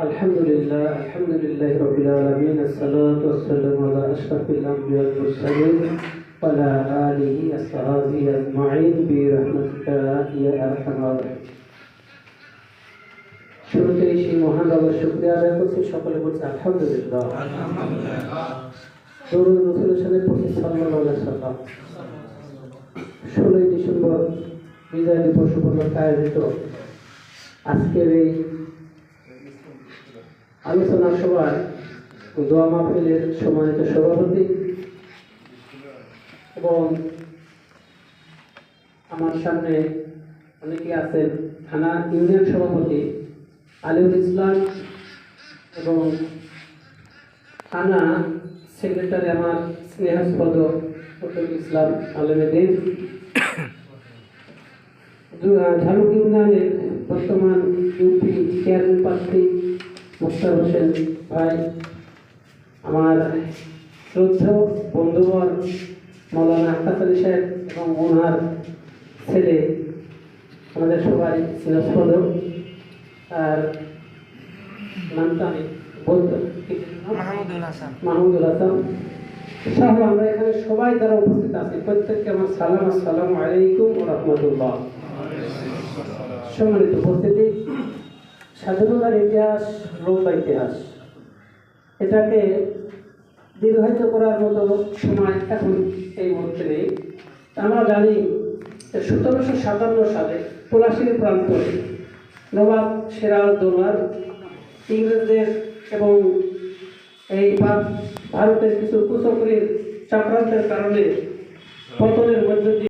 আলহামদুলিল্লাহ রাব্বিল আলামিন আসসালাতু ওয়াসসালামু আলা আশরাফিল আমবিয়া ওয়াল মুরসালিন ওয়া আলা আলিহি ওয়াসহাবিহি আজমাইন বিরহমাতিকা ইয়া আরহামার রাহিমিন। শুরুতেই সেই মহান আল্লাহর শুকরিয়া আদায় করছি, সকলে বলছি আলহামদুলিল্লাহ। দরুদ রাসূলের সাথে পড়ছি সাল্লাল্লাহু আলাইহি ওয়াসাল্লাম। 16 ডিসেম্বর বিজয় দিবস উপলক্ষে আয়োজিত আজকের এই আলোচনা সভায় দোয়া মাহফিলের সম্মানিত সভাপতি এবং আমার সামনে অনেকে আছেন থানা ইউনিয়ন সভাপতি আলিউল ইসলাম এবং থানা সেক্রেটারি আমার স্নেহাস্পদ ফখরুল ইসলাম আলমেদিন, ঝালুক ইউনিয়নের বর্তমান ইউপি চেয়ারম্যান প্রার্থী মুস্তার হোসেন ভাই, আমার শ্রদ্ধেয় বন্ধুবর মৌলানা আক্তার আলী সাহেব এবং ওনার ছেলে, আমাদের সবাই স্নেহাস্পদ, আর নামটা আমি বলতে মাহমুদুল হাসান সহ আমরা এখানে সবাই যারা উপস্থিত আছি প্রত্যেককে আমার সালাম, আসসালামু আলাইকুম ওয়া রাহমাতুল্লাহ। সম্মানিত উপস্থিতি, স্বাধীনতার ইতিহাস লম্বা ইতিহাস, এটাকে দীর্ঘায়িত করার মতো সময় এখন এই মুহূর্তে নেই। আমরা জানি 1757 সালে পলাশীর প্রান্তরে নবাব সিরাজউদ্দৌলার ইংরেজদের এবং এই ভারতের কিছু কুচক্রীর চক্রান্তের কারণে পতনের মধ্য দিয়ে